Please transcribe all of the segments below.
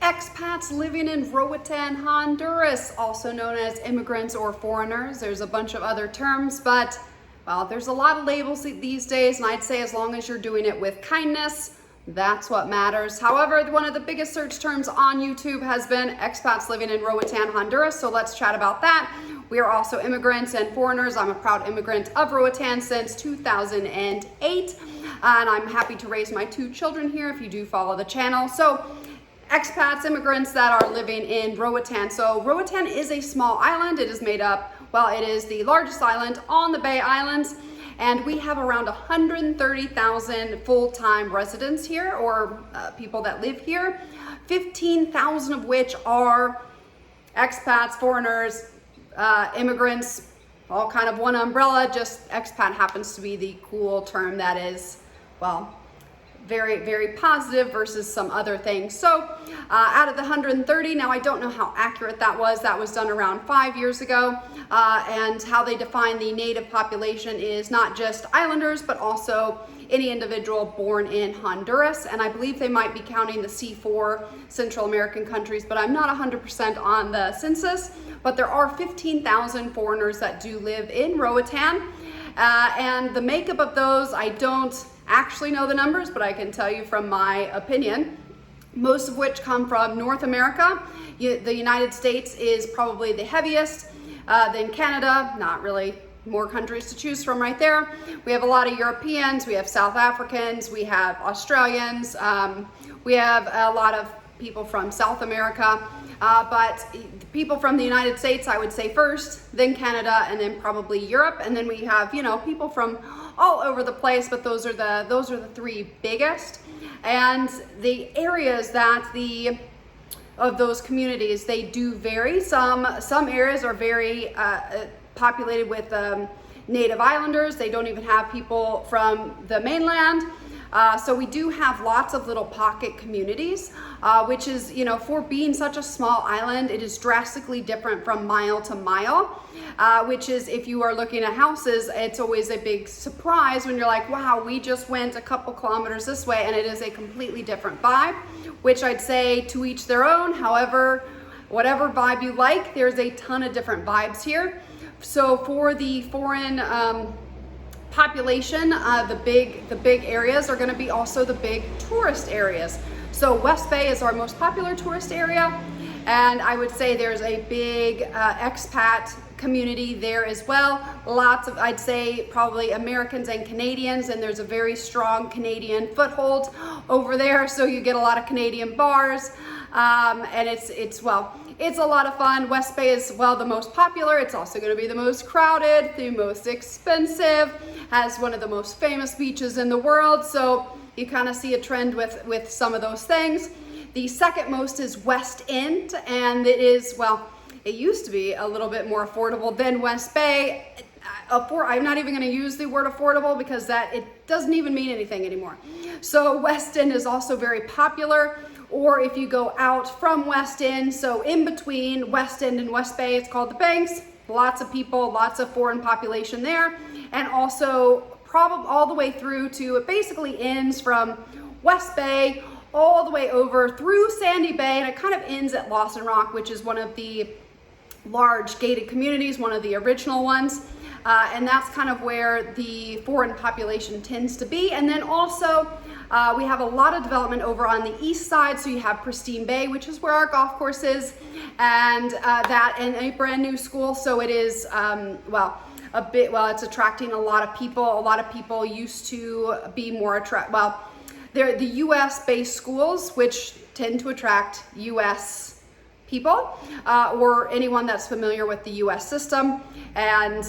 expats living in Roatan, Honduras, also known as immigrants or foreigners. There's a bunch of other terms, but well, there's a lot of labels these days, and I'd say as long as you're doing it with kindness, that's what matters. However, one of the biggest search terms on YouTube has been expats living in Roatan, Honduras, so let's chat about that. We are also immigrants and foreigners. I'm a proud immigrant of Roatan since 2008, and I'm happy to raise my 2 children here if you do follow the channel. So expats, immigrants that are living in Roatan. So Roatan is a small island. It is made up, well, it is the largest island on the Bay Islands, and we have around 130,000 full-time residents here, or people that live here, 15,000 of which are expats, foreigners, immigrants, all kind of one umbrella. Just expat happens to be the cool term that is, well, very, very positive versus some other things. So out of the 130, now I don't know how accurate that was done around 5 years ago, and how they define the native population is not just islanders, but also any individual born in Honduras, and I believe they might be counting the C4 Central American countries, but I'm not 100% on the census. But there are 15,000 foreigners that do live in Roatan, and the makeup of those, I don't actually know the numbers, but I can tell you from my opinion, most of which come from North America. The United States is probably the heaviest, then Canada, not really, more countries to choose from right there. We have a lot of Europeans, we have South Africans, we have Australians, we have a lot of people from South America, but people from the United States, I would say first, then Canada, and then probably Europe, and then we have, you know, people from all over the place, but those are the 3 biggest. And the areas that of those communities, they do vary. Some areas are very populated with native islanders. They don't even have people from the mainland. So we do have lots of little pocket communities, which is, you know, for being such a small island, it is drastically different from mile to mile, which is, if you are looking at houses, it's always a big surprise when you're like, wow, we just went a couple kilometers this way, and it is a completely different vibe, which I'd say to each their own. However, whatever vibe you like, there's a ton of different vibes here. So for the foreign population, the big areas are going to be also the big tourist areas. So West Bay is our most popular tourist area, and I would say there's a big expat community there as well. Lots of, I'd say probably Americans and Canadians, and there's a very strong Canadian foothold over there, so you get a lot of Canadian bars, and it's a lot of fun. West Bay is, well, the most popular. It's also going to be the most crowded, the most expensive, has one of the most famous beaches in the world, so you kind of see a trend with some of those things. The second most is West End, and it is, well, it used to be a little bit more affordable than West Bay. I'm not even going to use the word affordable because it doesn't even mean anything anymore. So West End is also very popular. Or if you go out from West End, so in between West End and West Bay, it's called the Banks. Lots of people, lots of foreign population there, and also probably all the way through to, it basically ends from West Bay all the way over through Sandy Bay, and it kind of ends at Lawson Rock, which is one of the large gated communities, one of the original ones. And that's kind of where the foreign population tends to be. And then also we have a lot of development over on the east side. So you have Pristine Bay, which is where our golf course is, and a brand new school. So it is, it's attracting a lot of people. A lot of people used to be more they're the US based schools, which tend to attract US people, or anyone that's familiar with the US system, and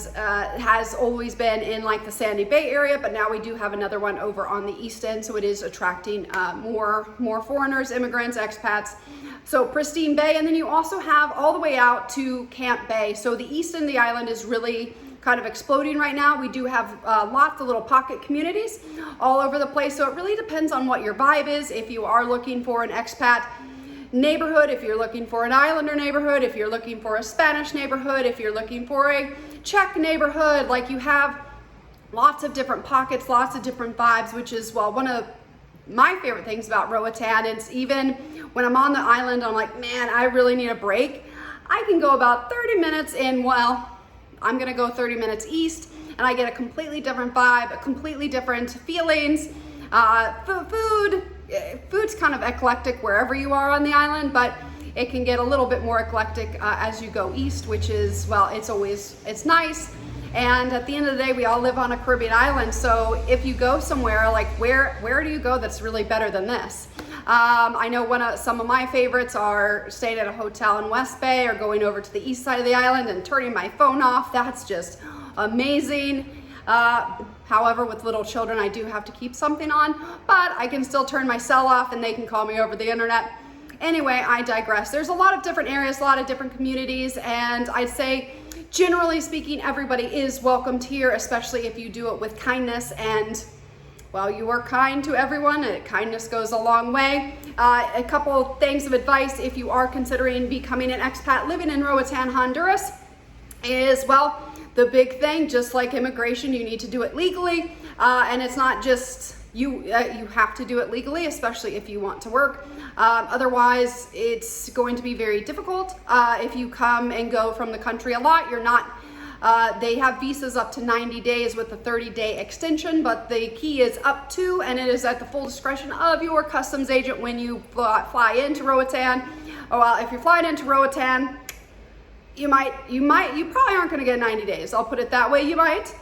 has always been in like the Sandy Bay area, but now we do have another one over on the east end, so it is attracting more foreigners, immigrants, expats. So Pristine Bay, and then you also have all the way out to Camp Bay. So the east end of the island is really kind of exploding right now. We do have lots of little pocket communities all over the place, so it really depends on what your vibe is. If you are looking for an expat neighborhood, if you're looking for an islander neighborhood, if you're looking for a Spanish neighborhood, if you're looking for a Czech neighborhood, like, you have lots of different pockets, lots of different vibes, which is, well, one of my favorite things about Roatan, it's even when I'm on the island, I'm like, man, I really need a break. I can go about 30 minutes in, well, I'm gonna go 30 minutes east, and I get a completely different vibe, a completely different feelings. Food's kind of eclectic wherever you are on the island, but it can get a little bit more eclectic as you go east, which is, well, it's nice. And at the end of the day, we all live on a Caribbean island. So if you go somewhere, like where do you go that's really better than this? I know some of my favorites are staying at a hotel in West Bay or going over to the east side of the island and turning my phone off. That's just amazing. However, with little children, I do have to keep something on, but I can still turn my cell off and they can call me over the internet. Anyway, I digress. There's a lot of different areas, a lot of different communities, and I'd say, generally speaking, everybody is welcomed here, especially if you do it with kindness, and well, you are kind to everyone, and kindness goes a long way. A couple things of advice if you are considering becoming an expat living in Roatan, Honduras, is, well, the big thing, just like immigration, you need to do it legally, and it's not just you have to do it legally, especially if you want to work. Otherwise, it's going to be very difficult. If you come and go from the country a lot, you're not, they have visas up to 90 days with a 30-day extension, but the key is up to, and it is at the full discretion of your customs agent when you fly into Roatan. Oh, well, if you're flying into Roatan, you probably aren't going to get 90 days. I'll put it that way. You might.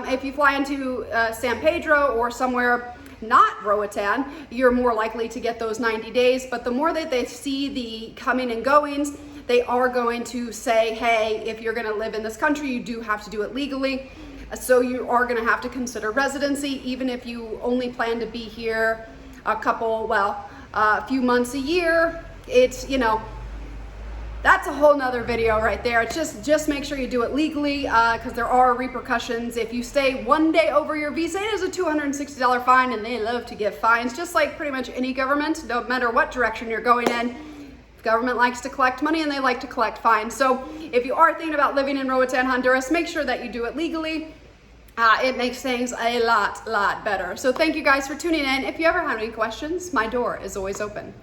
If you fly into San Pedro or somewhere not Roatan, you're more likely to get those 90 days. But the more that they see the coming and goings, they are going to say, hey, if you're going to live in this country, you do have to do it legally. So you are going to have to consider residency, even if you only plan to be here a few months a year. It's, that's a whole nother video right there. It's just make sure you do it legally, because there are repercussions. If you stay one day over your visa, it is a $260 fine, and they love to give fines, just like pretty much any government, no matter what direction you're going in. The government likes to collect money, and they like to collect fines. So if you are thinking about living in Roatan, Honduras, make sure that you do it legally. It makes things a lot better. So thank you guys for tuning in. If you ever have any questions, my door is always open.